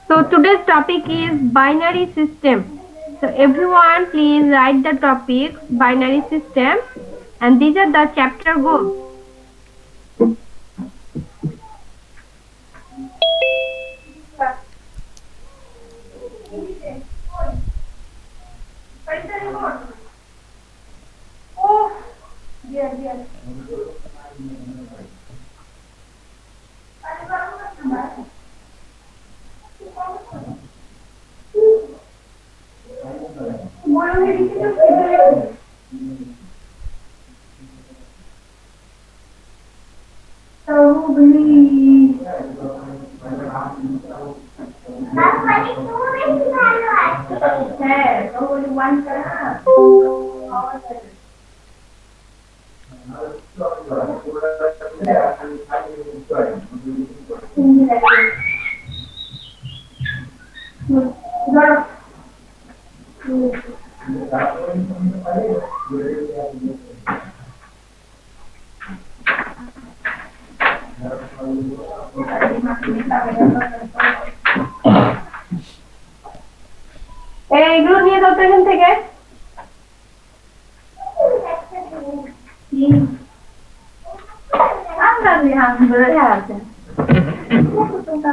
So today's topic is binary system. So everyone please write the topic binary system and these are the chapter goals. এইগুলো নিয়ে যাও তো এখান থেকে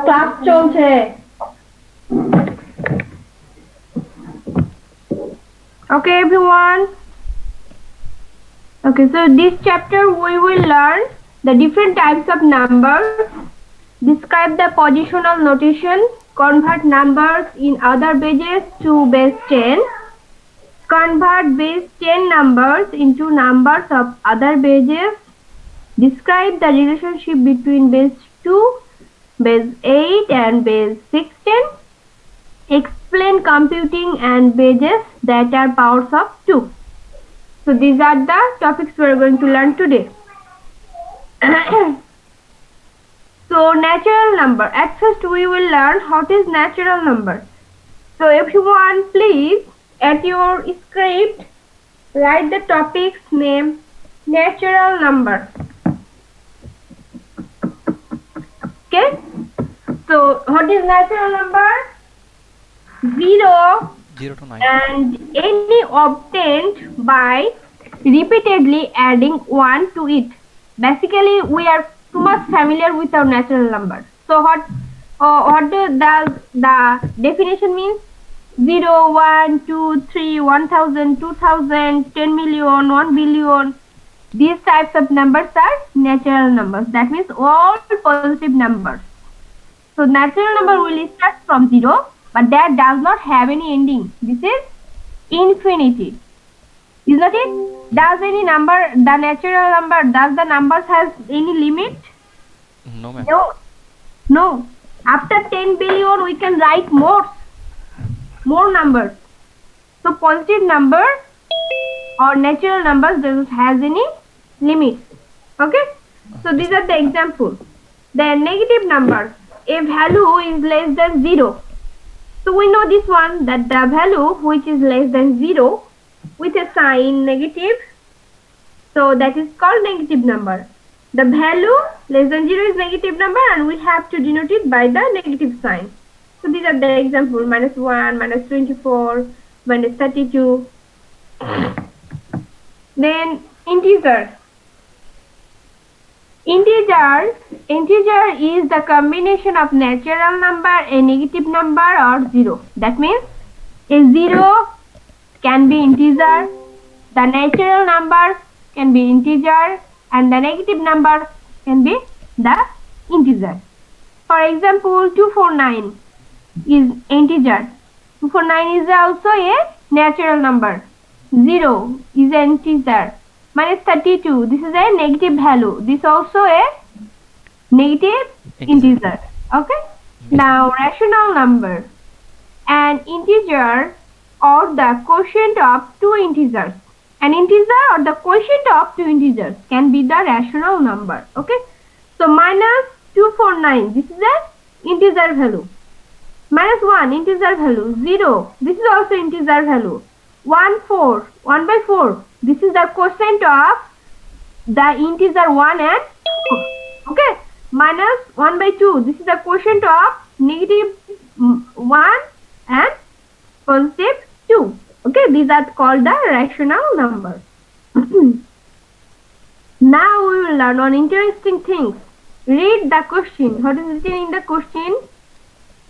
class চলছে Okay everyone. Okay, so this chapter we will learn the different types of numbers, describe the positional notation, convert numbers in other bases to base 10, convert base 10 numbers into numbers of other bases, describe the relationship between base 2, base 8 and base 16, explain computing and bases that are powers of 2. So these are the topics we are going to learn today. So natural number. At first we will learn what is natural number. So everyone please at your script write the topic's name natural number. Okay. So what is natural number? 0 to 9 and any obtained by repeatedly adding 1 to it. Basically we are too much familiar with our natural numbers. So what does the definition means? 0, 1, 2, 3, 1000, 2000, 10 million, 1 billion. These types of numbers are natural numbers. That means all positive numbers. So natural number will start from 0, but that does not have any ending. This is infinity. Is not it? Does any number, the natural number, does the numbers has any limit? No, ma'am. No. After 10 billion we can write more numbers. So positive number or natural numbers doesn't has any limit. Okay? So these are the examples. The negative number, a value is less than 0. So we know this one, that the value which is less than 0 with a sign negative, so that is called negative number. The value less than 0 is negative number and we have to denote it by the negative sign. So these are the examples: -1, -24, -32. Then integer. Integer is the combination of natural number, a negative number or 0. That means a 0 can be integer, the natural number can be integer and the negative number can be the integer. For example, 249 is integer. 249 is also a natural number. 0 is an integer. -32, this is a negative value. This also a negative integer. Okay. Now rational number. An integer or the quotient of two integers. An integer or the quotient of two integers can be the rational number. Okay. So -249, this is an integer value. -1, integer value. 0, this is also integer value. 1/4, this is the quotient of the integer 1 and 4. Okay. -1/2, this is the quotient of negative that called the rational number. Now we will learn one interesting things. Read the question. What is written in the question?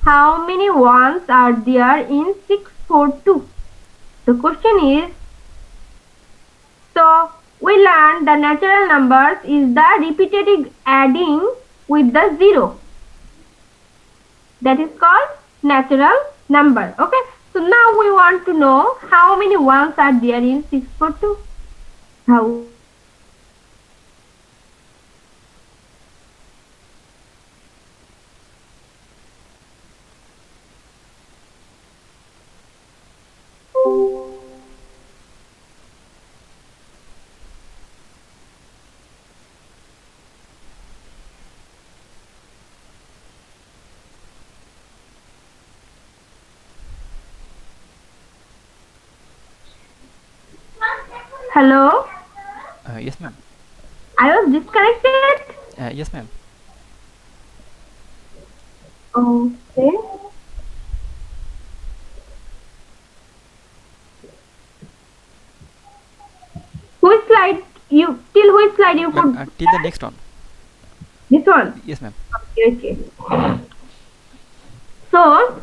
How many ones are there in 642? The question is, so we learned the natural numbers is the repeated adding with the 0. That is called natural number. Okay. So now we want to know how many ones are there in 642. How? Hello? Yes, ma'am. I was disconnected. Yes, ma'am. Okay. Which slide till which slide you Ma'am, could? till the next one. This one. Yes, ma'am. Okay. So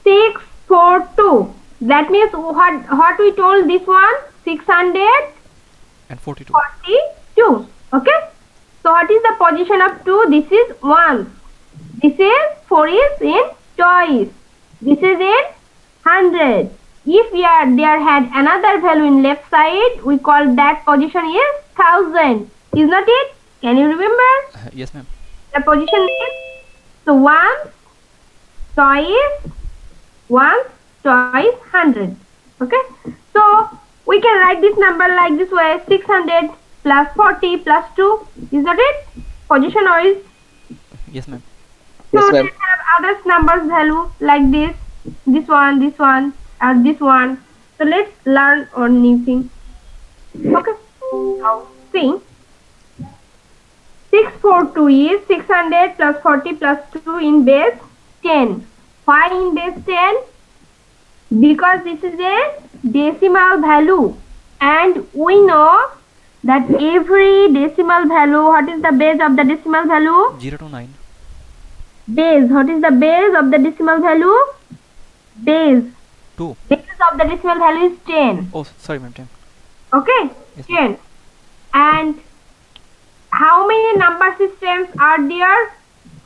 642. That means what we told this one 642. And 42. Okay. So what is the position of 2? This is 1. This is 4 is in choice. This is in 100. If there had another value in left side, we call that position is 1000. Is not it? Can you remember? Yes, ma'am. The position is, so 1 choice 100. Okay. So we can write this number like this way: 600 plus 40 plus 2. Is that it? Position wise. Yes, ma'am. So Yes, ma'am. we have other numbers value like this one, and this one. So let's learn one new thing. Okay. Now see, 642 is 600 plus 40 plus 2 in base 10. Why in base 10? Because this is a decimal value, and we know that every decimal value, what is the base of the decimal value? 0 to 9. Base. What is the base of the decimal value? Base. 2. Base of the decimal value is 10. Oh, sorry, ma'am. 10. Okay? Yes, ma'am. 10. And how many number systems are there?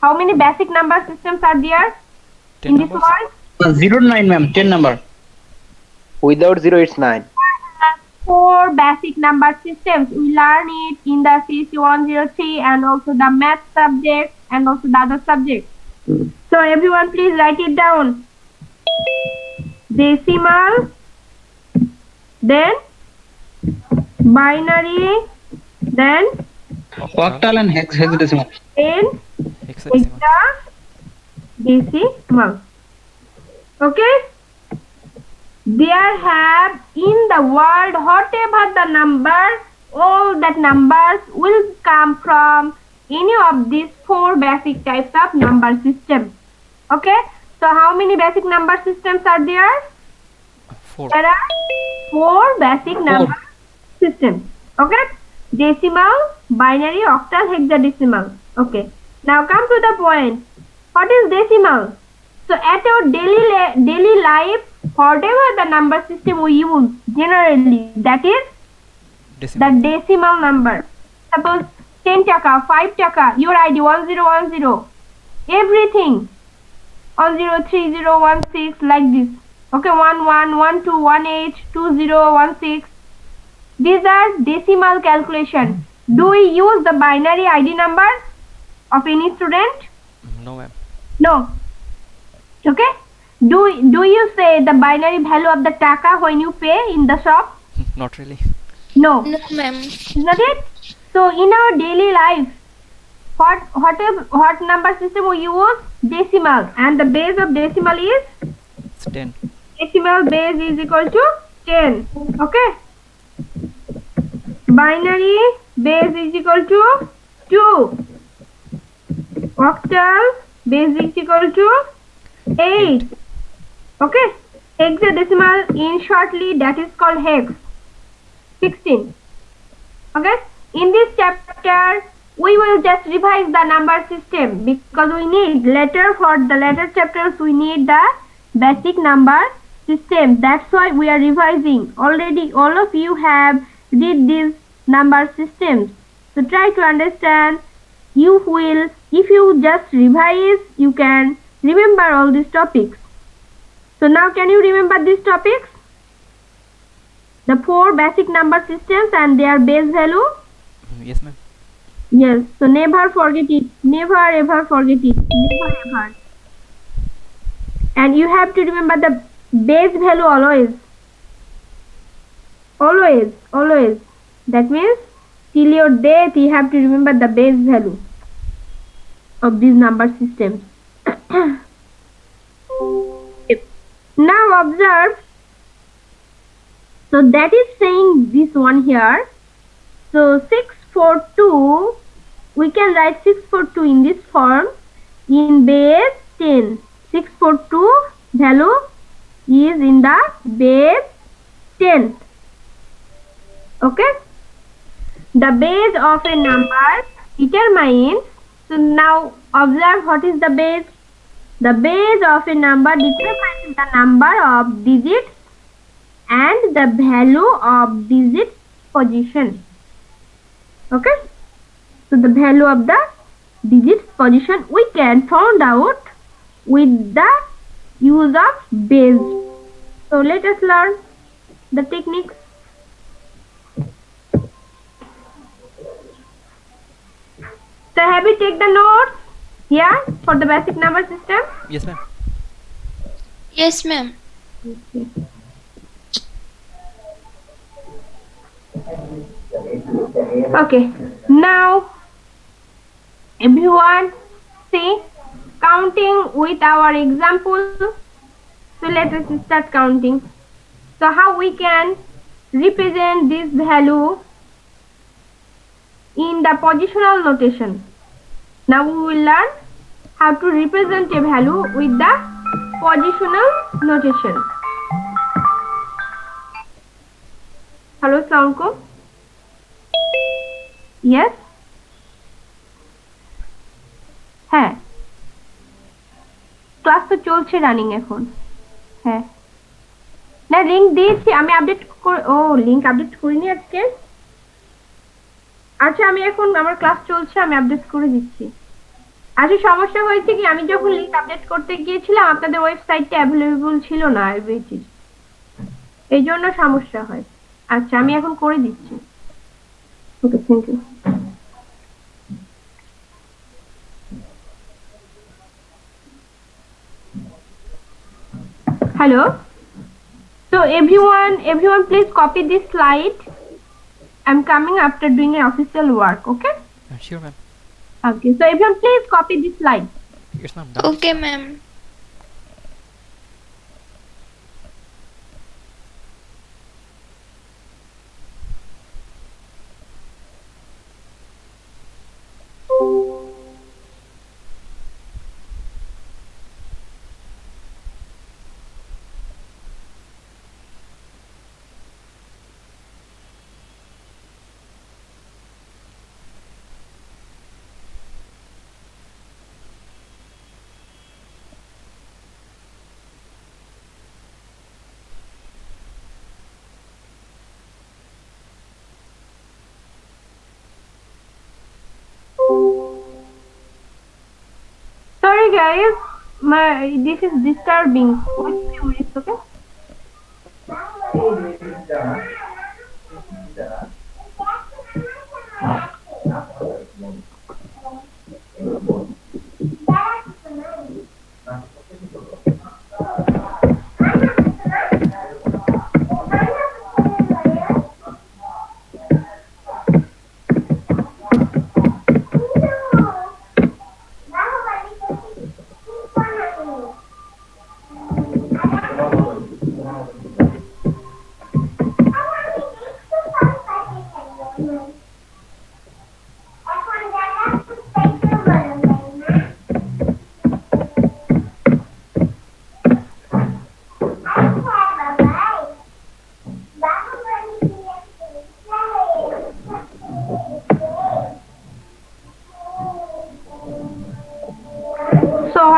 How many basic number systems are there 10 in this numbers. world? 0 to 9, ma'am. 10 number. Without 0, it's 9. 4 basic number systems. We learn it in the CC 103 and also the math subject and also the other subject. So everyone please write it down. Decimal, then binary, then Octal and hexadecimal. then Hexadecimal. hexadecimal. Okay? There have in the world whatever the number, all that numbers will come from any of these 4 basic types of number systems. Okay? So how many basic number systems are there? 4. There are 4 basic number systems. Okay? Decimal, binary, octal, hexadecimal. Okay. Now come to the point. What is decimal? So at our daily life, whatever the number system we use generally, that is Decimal. the decimal number. Suppose 10 taka, 5 taka, your ID 1010, everything 103016 like this. Okay, 111218 2016. These are decimal calculation. Do we use the binary ID number of any student? No, ma'am. No. Okay. Do you say the binary value of the taka when you pay in the shop? Not really. No. No, ma'am. Is that it? So in our daily life, what number system we use? Decimal, and the base of decimal is It's 10. decimal base is equal to 10. Okay. Binary base is equal to 2. Octal base is equal to 8. Okay. hexadecimal in shortly, that is called hex. 16. Okay, in this chapter we will just revise the number system because we need later, for the later chapters we need the basic number system. That's why we are revising. Already all of you have read these number systems, so try to understand. You will, if you just revise, you can remember all these topics. So now can you remember these topics? The 4 basic number systems and their base value? Yes, ma'am. Yes, so never forget it. Never ever forget it. Never ever. And you have to remember the base value always. Always, always. That means till your death you have to remember the base value of these number systems. Now observe. So that is saying this one here. So 642, we can write 642 in this form in base 10. 642 value is in the base 10. Okay. The base of a number determines. So now observe what is the base. The base of a number determines the number of digits and the value of digit position. Okay, so the value of the digits position we can find out with the use of base. So let us learn the techniques. So have you take the notes here for the basic number system? Yes, ma'am. Yes, ma'am. Okay. Okay, now everyone see counting with our example. So let us start counting. So how we can represent this value in the positional notation. Now we will learn how to represent a value with the positional notation. Hello, Assalamualaikum. Yes? হ্যাঁ, class তো চলছে running এখন। হ্যাঁ, না link দিয়েছি আমি, update করে, ও link update করিনি আজকে। আচ্ছা, আমি এখন আমার ক্লাস চলছে, আমি আপডেট করে দিচ্ছি। আচ্ছা, সমস্যা হয়েছে কি, আমি যখন লিংক আপডেট করতে গিয়েছিলাম আপনাদের ওয়েবসাইটটা অ্যাভেলেবল ছিল না আইবিটির, এই জন্য সমস্যা হয়। আচ্ছা, আমি এখন করে দিচ্ছি। Okay, thank you. Hello. So everyone please copy this slide. I'm coming after doing an official work, okay? Sure, ma'am. Okay, so everyone please copy this slide. Yes, ma'am. Done. Okay, ma'am. Sorry guys, this is disturbing. Wait a few minutes, okay?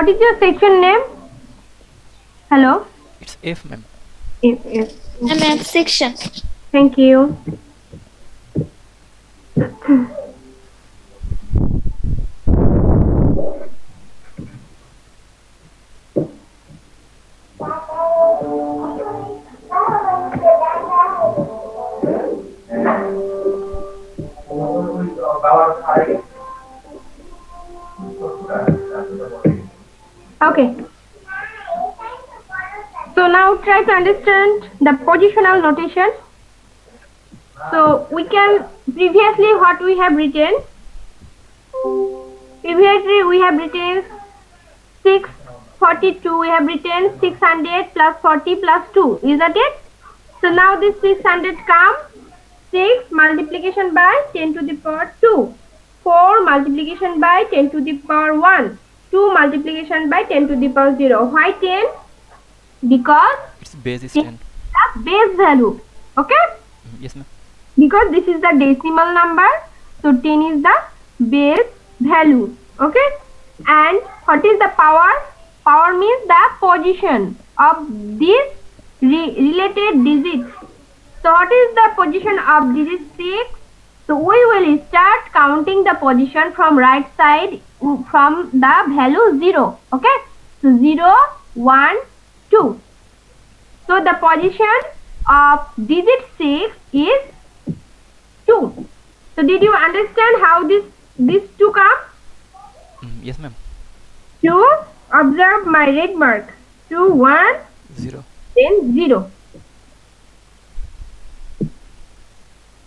What is your section name? Hello? It's F, ma'am. Yes. I'm at section. Thank you. Okay. So now try to understand the positional notation. So we can previously what we have written. Previously we have written 642. We have written 600 plus 40 plus 2. Is that it? So now this 600 come 6 multiplication by 10 to the power 2. 4 multiplication by 10 to the power 1. 2 multiplication by 10 to the power 0. Why 10? Because Its base is 10 10. the base value. Okay? Yes, ma'am. Because this is the decimal number, so 10 is the base value. Okay? And what is the power? Power means the position of this related digits. So what is the position of digit 6? So we will start counting the position from right side from the value 0. Okay? So 0, 1, 2. So the position of digit 6 is 2. So did you understand how this 2 come? Yes, ma'am. 2, observe my red mark. 2, 1, 0. then 0.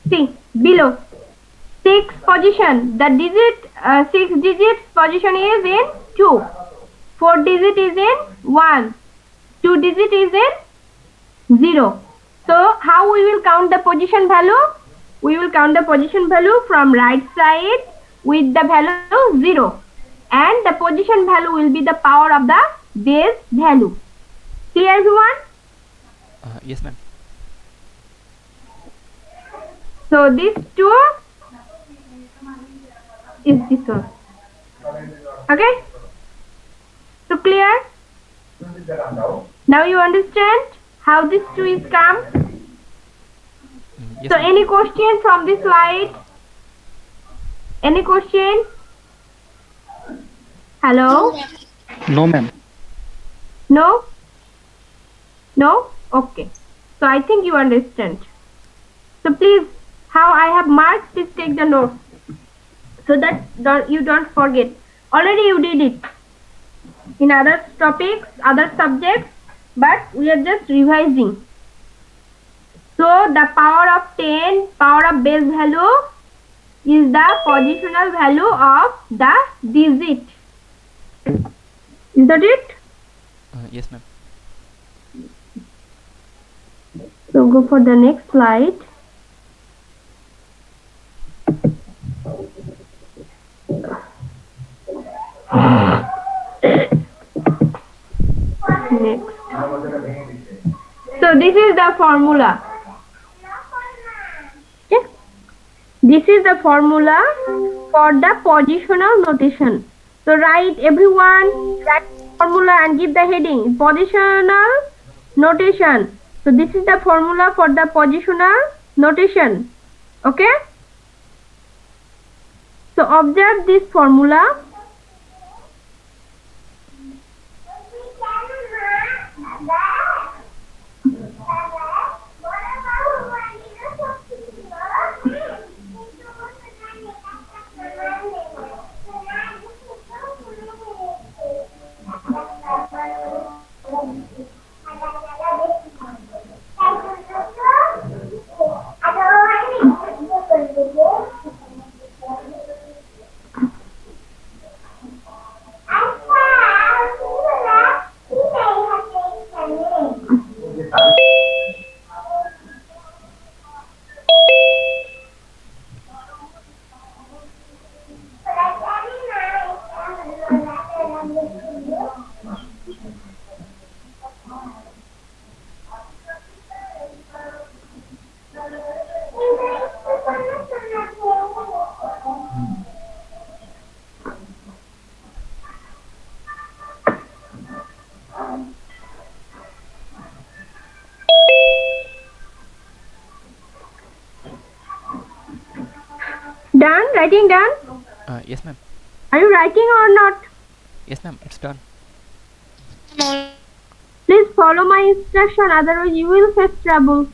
See, below. 6 position. The digit, 6 digits position is in 2. 4 digit is in 1. 2 digit is in 0. So how we will count the position value? We will count the position value from right side with the value 0. And the position value will be the power of the base value. Clear everyone? Yes, ma'am. So this 2 is this one. Okay? So clear? Now you understand how this 2 is come? Yes, So ma'am. any question from this slide? Any question? Hello? No, ma'am. No? No? Okay. So I think you understand. So please, how I have marked, please take the note. So that you don't forget. Already you did it in other topics, other subjects, but we are just revising. So the power of 10, power of base value is the positional value of the digit. Is that it? Yes, ma'am. So go for the next slide. Next. So this is the formula. Okay. This is the formula for the positional notation. So write everyone, write formula and give the heading positional notation. So this is the formula for the positional notation. Okay. So observe this formula. writing done? Yes, ma'am. Are you writing or not? Yes, ma'am. It's done. Please follow my instruction, otherwise you will face trouble.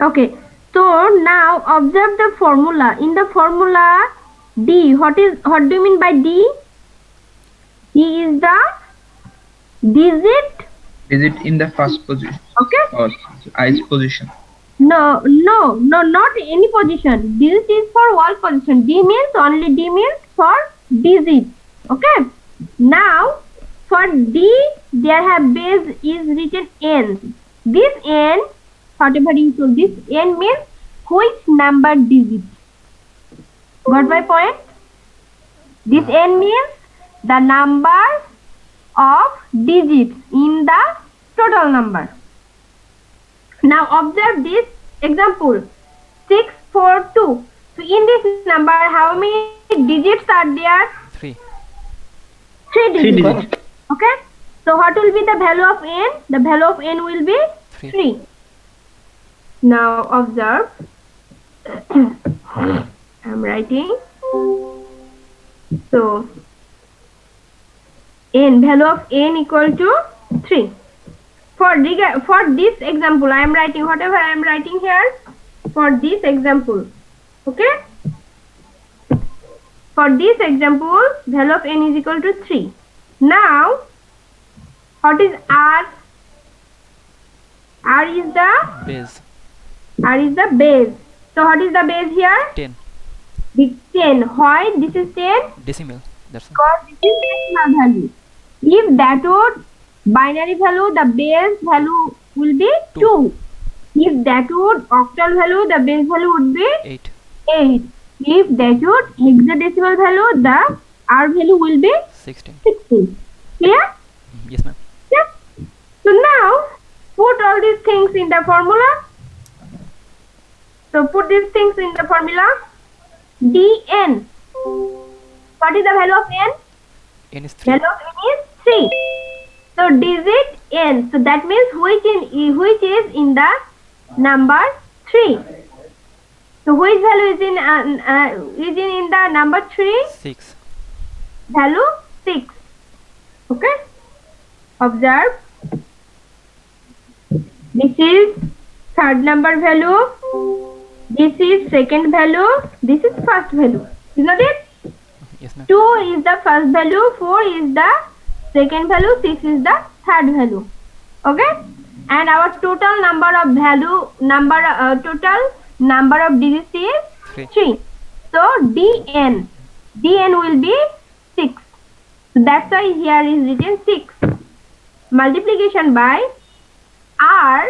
Okay, so now observe the formula. In the formula D, what do you mean by D? D is the digit. Is it in the first position Okay. or i's position? No, not any position. This is for all position. D means for digit. Okay. Now for D there have base is written n. This n, whatever you told, this n means which number digit. Got my point? This n means the number of digits in the total number. Now observe this example 642. So in this number how many digits are there? 3. 3 digits. digits. Okay. So what will be the value of n? The value of n will be 3. 3. Now observe. I am writing. So n, value of n equal to 3. For this example, I am writing whatever I am writing here for this example. Okay. For this example, value of n is equal to 3. Now, what is r? R is the base. So what is the base here? 10. Big 10. Why this is 10? Decimal. That's all. Because this is decimal value. If that would binary value, the base value will be 2. If that would octal value, the base value would be 8. 8. If that would hexadecimal value, the R value will be 16. 16. Clear? Yes, ma'am. Yes. So now put all these things in the formula. So put these things in the formula. Dn. What is the value of n? N is 3. Value of n is 3. So digit n. So that means which is in the number 3. So which value is in the number 3? 6. Value 6. Okay. Observe. This is third number value. This is second value. This is first value. Is not it? Yes, ma'am. 2 is the first value. 4 is the second value. 6 is the third value. Okay. And our total number of total number of digits is 3. So dn will be 6. So that's why here is written 6. Multiplication by r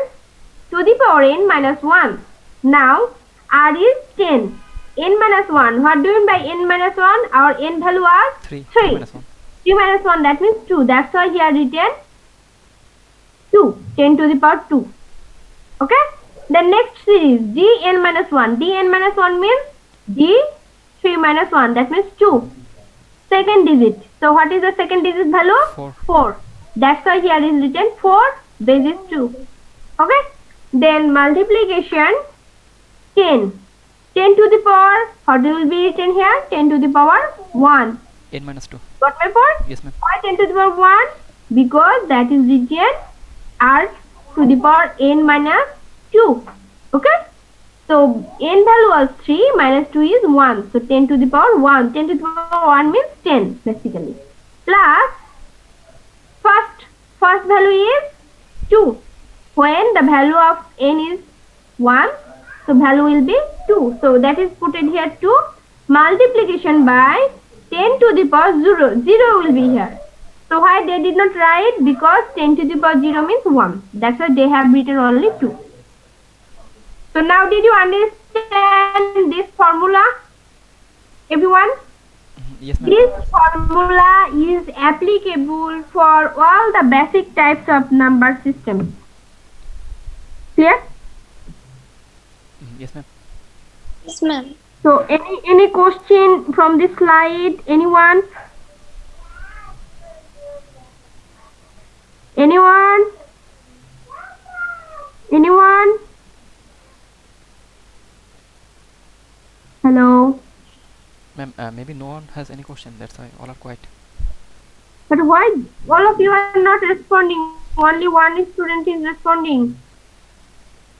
to the power n minus 1. Now r is 10. N minus 1. What do you mean by n minus 1? Our n value are 3. 3. Minus 1. 3 minus 1, that means 2. That's why here written 2. 10 to the power 2. Okay. The next series dn minus 1. dn minus 1 means d3 minus 1. That means 2. Second digit. So what is the second digit value? 4. 4. That's why here is written 4. Base is 2. Okay. Then multiplication 10. 10 to the power. What will be written here? 10 to the power 1. N minus 2. Got my point? Yes, ma'am. Why 10 to the power 1? Because that is written r to the power n minus 2. Okay. So n value was 3 minus 2 is 1. So 10 to the power 1. 10 to the power 1 means 10 basically. Plus first value is 2. When the value of n is 1, so value will be 2. So that is put in here 2. Multiplication by 10 to the power 0. 0 will be here. So why they did not write? Because 10 to the power 0 means 1. That's why they have written only 2. So now did you understand this formula? Everyone? Yes, ma'am. This formula is applicable for all the basic types of number systems. Clear? Yes, ma'am. Yes, ma'am. So any question from this slide? Anyone? Anyone? Hello. Ma'am, maybe no one has any question. That's why all are quiet. But why all of you are not responding? Only one student is responding.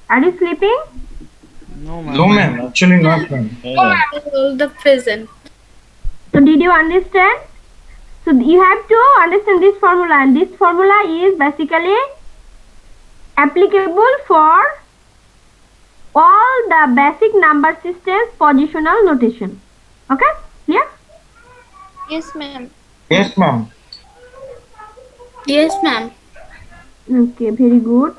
Are you sleeping? No, ma'am. Actually, not, ma'am. All the present. So did you understand? So you have to understand this formula, and this formula is basically applicable for all the basic number systems positional notation. Okay? Clear? Yes, ma'am. Yes, ma'am. Yes, ma'am. Okay, very good.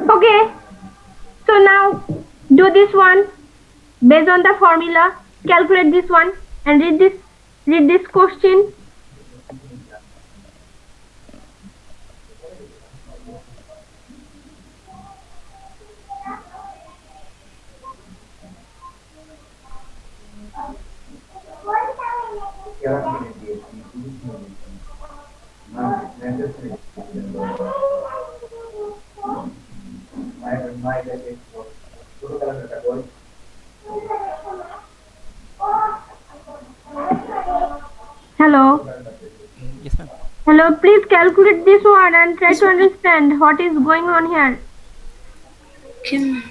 Okay, so now do this one based on the formula. Calculate this one and read this question. Hello. Yes, ma'am. Hello, please calculate this one and try to understand what is going on here. Okay, ma'am.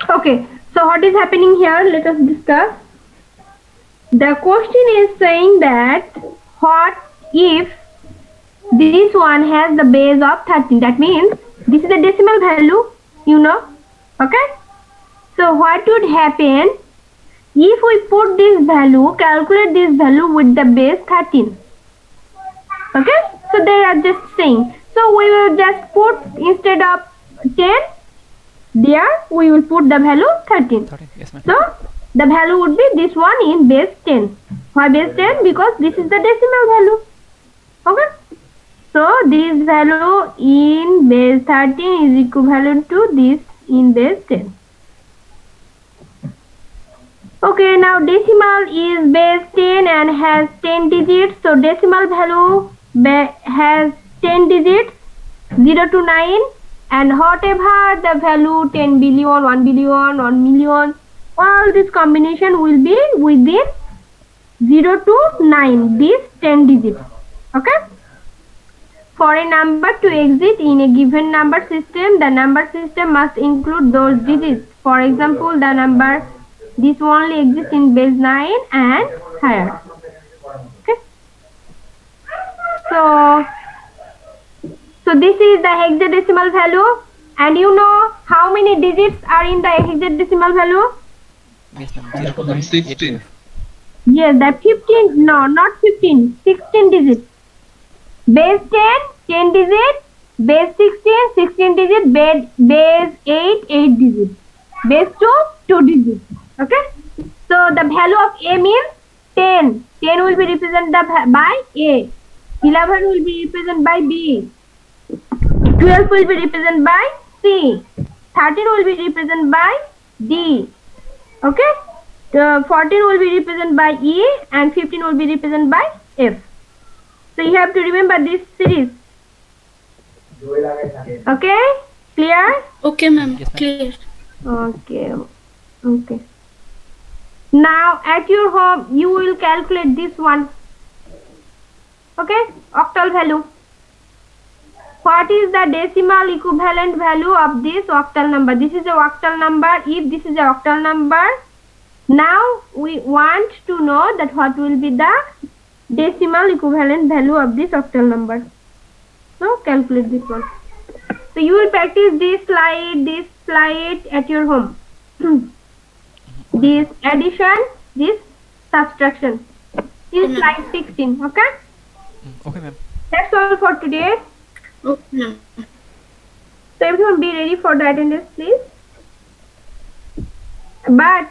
Okay, so what is happening here? Let us discuss. The question is saying that what if this one has the base of 13? That means this is the decimal value, you know. Okay, so what would happen if we put this value, calculate this value with the base 13? Okay, so they are just saying, so we will just put, instead of 10 there, we will put the value 13. 13. Yes, ma'am. So the value would be this one in base 10. Why base 10? Because this is the decimal value. Okay, so this value in base 13 is equivalent to this in base 10. Okay, now decimal is base 10 and has 10 digits. So decimal value has 10 digits, 0 to 9, and whatever the value 10 billion, 1 billion, 1 million, all this combination will be within 0 to 9, these 10 digits. Okay, for a number to exist in a given number system, the number system must include those digits. For example, the number this only exists in base 9 and higher. Okay, so this is the hexadecimal value, and you know how many digits are in the hexadecimal value? Yes, ma'am. 0 to 9, 16. 8. Yes, the 15, no, not 15, 16 digits. Base 10, 10 digits, base 16, 16 digit, base 8, 8 digit, base 2, 2 digit. Okay, so the value of A means 10. 10 will be represented by A, 11 will be represented by B, 12 will be represented by C, 13 will be represented by D. Okay, 14 will be represented by E, and 15 will be represented by F. So you have to remember this series. Okay, clear? Okay, ma'am. Yes, ma'am. Clear. Okay, okay. Now at your home you will calculate this one. Okay, octal value. What is the decimal equivalent value of this octal number? This is a octal number. If this is a octal number, now we want to know that what will be the decimal equivalent value of this octal number. So calculate this one. So you will practice this slide at your home. This addition, this subtraction. This is slide 16. Okay. Okay, ma'am. That's all for today. Okay, ma'am. So everyone be ready for the attendance, please. But